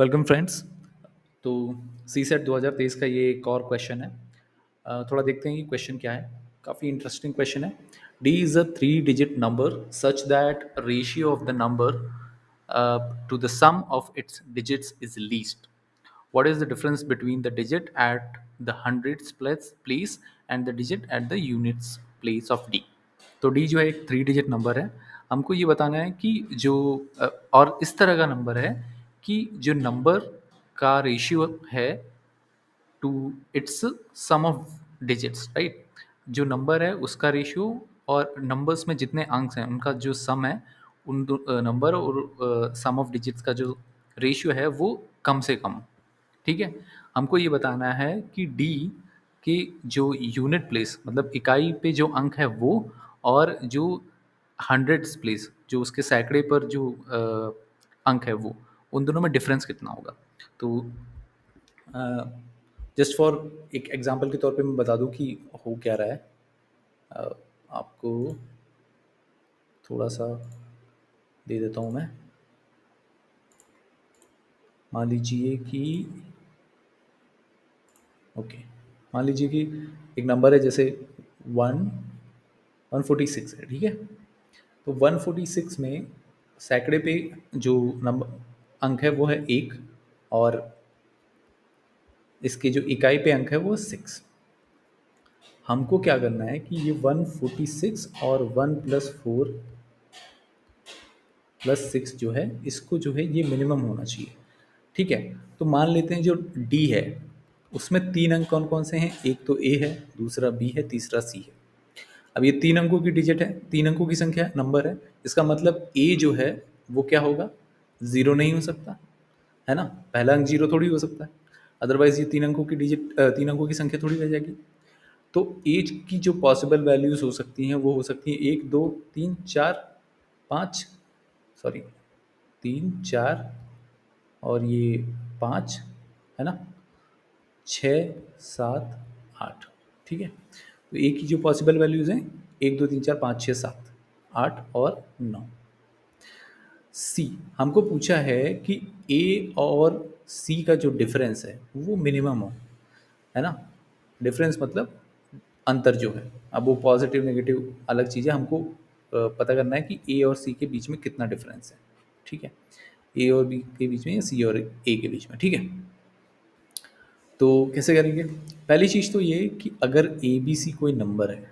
Welcome friends. तो सी set 2023 का ये एक और क्वेश्चन है। थोड़ा देखते हैं कि क्वेश्चन क्या है। काफ़ी इंटरेस्टिंग क्वेश्चन है। D is a 3 digit number such that ratio of the number to the sum of its digits is least. What is the difference between the digit at the hundreds place and the digit at the units place of D? तो D जो है एक 3 digit number है। हमको ये बताना है कि जो और इस तरह का नंबर है कि जो नंबर का रेशियो है to its sum of digits, right. जो नंबर है उसका रेशियो और नंबर्स में जितने अंक हैं उनका जो सम है, उन नंबर और सम ऑफ डिजिट्स का जो रेशियो है वो कम से कम। ठीक है। हमको ये बताना है कि डी के जो यूनिट प्लेस मतलब इकाई पे जो अंक है वो, और जो हंड्रेड्स प्लेस जो उसके सैकड़े पर जो अंक है वो, उन दोनों में डिफरेंस कितना होगा। तो जस्ट फॉर एक एग्जांपल के तौर पे मैं बता दूं कि हो क्या रहा है। अ, आपको थोड़ा सा दे देता हूं मैं। मान लीजिए कि ओके, मान लीजिए कि एक नंबर है जैसे 146 है, ठीक है। तो 146 में सैकड़े पे जो नंबर अंक है वो है 1, और इसके जो इकाई पे अंक है वो 6। हमको क्या करना है कि ये 146 और 1+4+6 जो है इसको जो है ये मिनिमम होना चाहिए। ठीक है। तो मान लेते हैं जो डी है उसमें 3 अंक कौन कौन से हैं, एक तो ए है, दूसरा बी है, तीसरा सी है। अब ये 3 अंकों की डिजिट है, 3 अंकों की संख्या है, नंबर है। इसका मतलब ए जो है वो क्या होगा, ज़ीरो नहीं हो सकता, है ना। पहला अंक जीरो थोड़ी हो सकता है, अदरवाइज ये 3 अंकों की डिजिट 3 अंकों की संख्या थोड़ी रह जाएगी। तो एज की जो पॉसिबल वैल्यूज हो सकती हैं वो हो सकती हैं 1 2 3 4 5, सॉरी 3 4 और ये 5, है ना, 6 7 8। ठीक है। तो ए की जो पॉसिबल वैल्यूज हैं 1 2 3 4 5 6 7 8 और 9। सी हमको पूछा है कि ए और सी का जो डिफरेंस है वो मिनिमम हो, है ना। डिफरेंस मतलब अंतर जो है, अब वो पॉजिटिव नेगेटिव अलग चीज़ है। हमको पता करना है कि ए और सी के बीच में कितना डिफरेंस है। ठीक है। ए और बी के बीच में या सी और ए के बीच में। ठीक है। तो कैसे करेंगे। पहली चीज़ तो ये कि अगर ए बी सी कोई नंबर है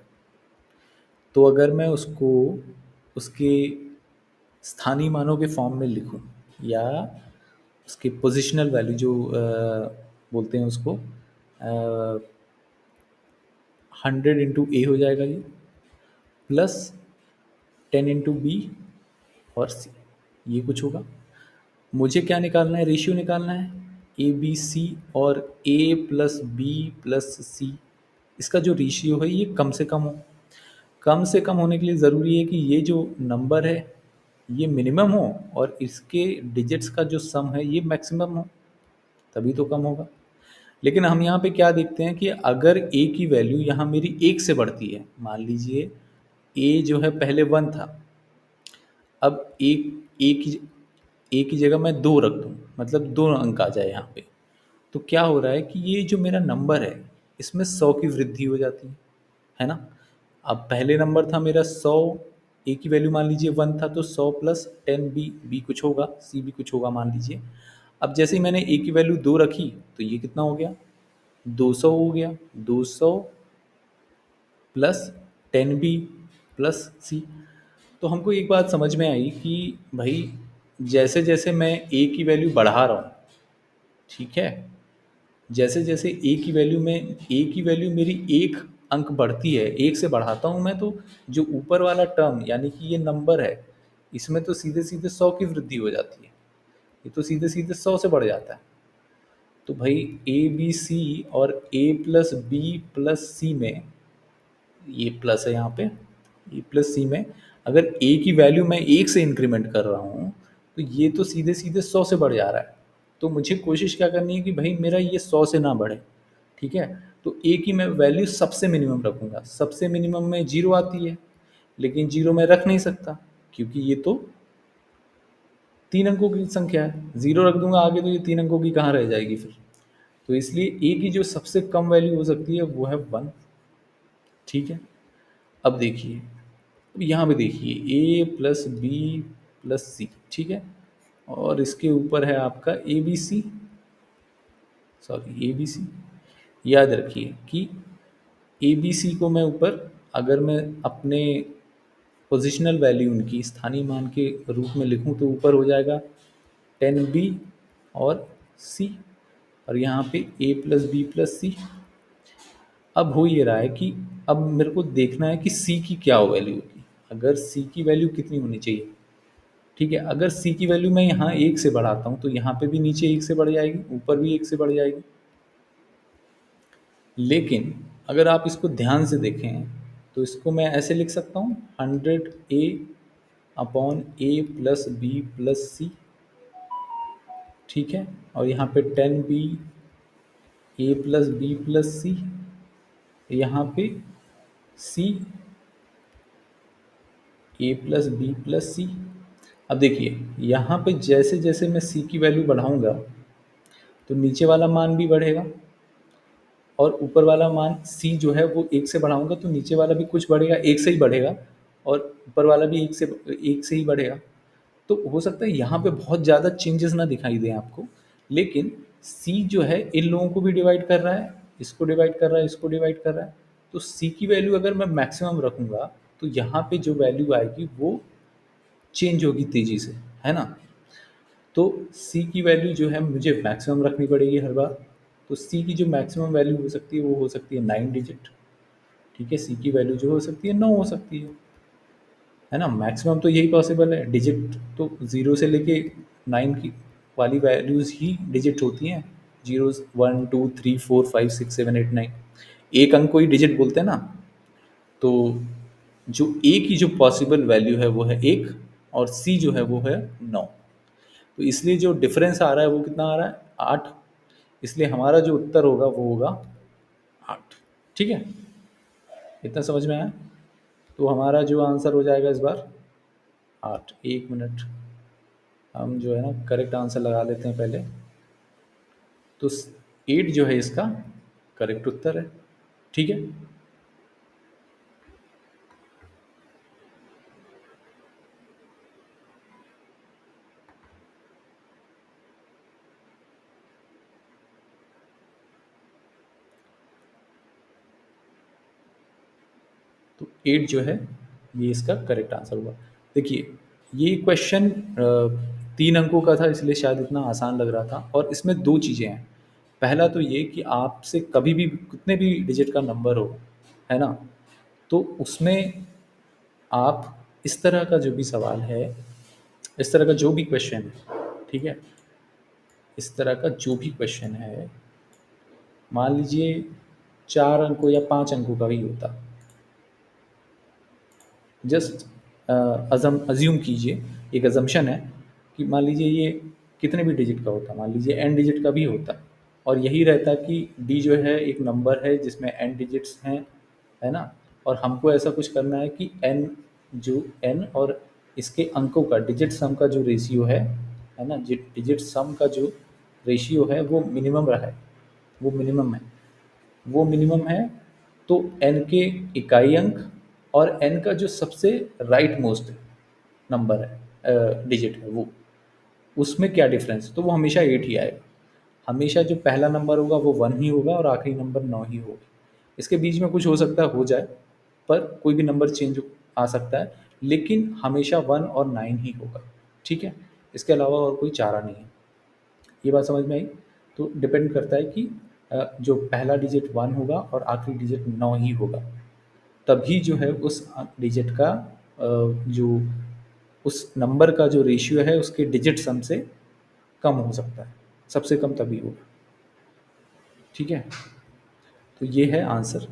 तो अगर मैं उसको उसके स्थानीय मानों के फॉर्म में लिखूं, या उसके पोजिशनल वैल्यू जो बोलते हैं उसको, 100 × ए हो जाएगा ये, प्लस 10 × बी और सी, ये कुछ होगा। मुझे क्या निकालना है, रेशियो निकालना है ए बी सी और ए प्लस बी प्लस सी। इसका जो रेशियो है ये कम से कम हो। कम से कम होने के लिए ज़रूरी है कि ये जो नंबर है ये मिनिमम हो और इसके डिजिट्स का जो सम है ये मैक्सिमम हो, तभी तो कम होगा। लेकिन हम यहाँ पे क्या देखते हैं कि अगर ए की वैल्यू यहाँ मेरी 1 से बढ़ती है, मान लीजिए ए जो है पहले 1 था, अब ए की जगह मैं 2 रख दूँ, मतलब 2 अंक आ जाए यहाँ पे, तो क्या हो रहा है कि ये जो मेरा नंबर है इसमें 100 की वृद्धि हो जाती है ना। अब पहले नंबर था मेरा 100, ए की वैल्यू मान लीजिए 1 था, तो 100 प्लस 10 बी, बी कुछ होगा, सी भी कुछ होगा मान लीजिए। अब जैसे ही मैंने ए की वैल्यू 2 रखी तो ये कितना हो गया, 200 हो गया। 200 प्लस 10 बी प्लस सी। तो हमको एक बात समझ में आई कि भाई जैसे जैसे मैं ए की वैल्यू बढ़ा रहा हूँ, ठीक है, जैसे जैसे ए की वैल्यू मेरी 1 अंक बढ़ती है, 1 से बढ़ाता हूँ मैं, तो जो ऊपर वाला टर्म यानी कि ये नंबर है इसमें तो सीधे सीधे 100 की वृद्धि हो जाती है, ये तो सीधे सीधे 100 से बढ़ जाता है। तो भाई ए बी सी और ए प्लस बी प्लस सी में, ये प्लस है यहाँ पे, ए प्लस सी में अगर ए की वैल्यू मैं 1 से इंक्रीमेंट कर रहा हूँ तो ये तो सीधे सीधे 100 से बढ़ जा रहा है। तो मुझे कोशिश क्या करनी है कि भाई मेरा ये 100 से ना बढ़े। ठीक है। तो ए की मैं वैल्यू सबसे मिनिमम रखूँगा, सबसे मिनिमम में 0 आती है, लेकिन 0 मैं रख नहीं सकता क्योंकि ये तो 3 अंकों की संख्या है, 0 रख दूँगा आगे तो ये 3 अंकों की कहाँ रह जाएगी फिर? तो इसलिए ए की जो सबसे कम वैल्यू हो सकती है वो है 1, ठीक है? अब देखिए, अब यहाँ पे देखिए A plus B plus C, ठीक है? और इसके ऊपर है आपका A B C, sorry A B C. याद रखिए कि ए बी सी को मैं ऊपर, अगर मैं अपने पोजिशनल वैल्यू उनकी स्थानीय मान के रूप में लिखूं तो ऊपर हो जाएगा 10b और c, और यहाँ पे a प्लस बी प्लस सी। अब हो ये रहा है कि अब मेरे को देखना है कि c की क्या वैल्यू होगी। अगर c की वैल्यू कितनी होनी चाहिए, ठीक है? अगर c की वैल्यू मैं यहाँ 1 से बढ़ाता हूँ तो यहाँ पे भी नीचे 1 से बढ़ जाएगी, ऊपर भी 1 से बढ़ जाएगी। लेकिन अगर आप इसको ध्यान से देखें तो इसको मैं ऐसे लिख सकता हूँ 100a अपॉन ए प्लस बी प्लस सी, ठीक है? और यहाँ पे 10b ए प्लस बी प्लस सी, यहाँ पे सी ए प्लस बी प्लस सी। अब देखिए यहाँ पे जैसे जैसे मैं सी की वैल्यू बढ़ाऊंगा तो नीचे वाला मान भी बढ़ेगा, और ऊपर वाला मान सी जो है वो 1 से बढ़ाऊंगा तो नीचे वाला भी कुछ बढ़ेगा, 1 से ही बढ़ेगा, और ऊपर वाला भी 1 से ही बढ़ेगा। तो हो सकता है यहाँ पे बहुत ज़्यादा चेंजेस ना दिखाई दें आपको, लेकिन सी जो है इन लोगों को भी डिवाइड कर रहा है, इसको डिवाइड कर रहा है, इसको डिवाइड कर रहा है। तो सी की वैल्यू अगर मैं मैक्सिमम रखूँगा तो यहाँ पे जो वैल्यू आएगी वो चेंज होगी तेज़ी से, है ना? तो सी की वैल्यू जो है मुझे मैक्सिमम रखनी पड़ेगी हर बार। तो सी की जो मैक्सिमम वैल्यू हो सकती है वो हो सकती है 9 डिजिट, ठीक है? सी की वैल्यू जो हो सकती है 9 हो सकती है ना? मैक्सिमम तो यही पॉसिबल है। डिजिट तो 0 से लेके 9 की वाली वैल्यूज़ ही डिजिट होती हैं। ज़ीरोज़ 1, 2, 3, 4, 5, 6, 7, 8, 9, एक अंक को ही डिजिट बोलते हैं ना। तो जो ए की जो पॉसिबल वैल्यू है वो है 1, और सी जो है वो है 9। तो इसलिए जो डिफरेंस आ रहा है वो कितना आ रहा है? 8। इसलिए हमारा जो उत्तर होगा वो होगा 8, ठीक है? इतना समझ में आया? तो हमारा जो आंसर हो जाएगा इस बार 8। 1 मिनट, हम जो है ना करेक्ट आंसर लगा लेते हैं पहले। तो 8 जो है इसका करेक्ट उत्तर है, ठीक है? तो 8 जो है ये इसका करेक्ट आंसर हुआ। देखिए ये क्वेश्चन 3 अंकों का था इसलिए शायद इतना आसान लग रहा था, और इसमें 2 चीज़ें हैं। पहला तो ये कि आपसे कभी भी कितने भी डिजिट का नंबर हो, है ना? तो उसमें आप इस तरह का जो भी सवाल है, इस तरह का जो भी क्वेश्चन है, ठीक है? इस तरह का जो भी क्वेश्चन है, मान लीजिए 4 अंकों या 5 अंकों का भी होता, जस्ट अज़्यूम कीजिए, एक अज़म्पशन है कि मान लीजिए ये कितने भी डिजिट का होता, मान लीजिए n डिजिट का भी होता, और यही रहता कि d जो है एक नंबर है जिसमें n डिजिट्स हैं, है ना? और हमको ऐसा कुछ करना है कि n और इसके अंकों का डिजिट सम का जो रेशियो है ना? डिजिट सम का जो रेशियो है वो मिनिमम रहा है, वो मिनिमम है, वो मिनिमम है। तो n के इकाई अंक और n का जो सबसे राइट मोस्ट नंबर है, डिजिट है, वो उसमें क्या डिफरेंस है, तो वो हमेशा 8 ही आएगा। हमेशा जो पहला नंबर होगा वो 1 ही होगा और आखिरी नंबर 9 ही होगा। इसके बीच में कुछ हो सकता है हो जाए, पर कोई भी नंबर चेंज आ सकता है, लेकिन हमेशा 1 और 9 ही होगा, ठीक है? इसके अलावा और कोई चारा नहीं है। ये बात समझ में आई? तो डिपेंड करता है कि जो पहला डिजिट 1 होगा और आखिरी डिजिट 9 ही होगा, तभी जो है उस डिजिट का जो उस नंबर का जो रेशियो है उसके डिजिट सम से कम हो सकता है, सबसे कम तभी होगा, ठीक है? तो ये है आंसर।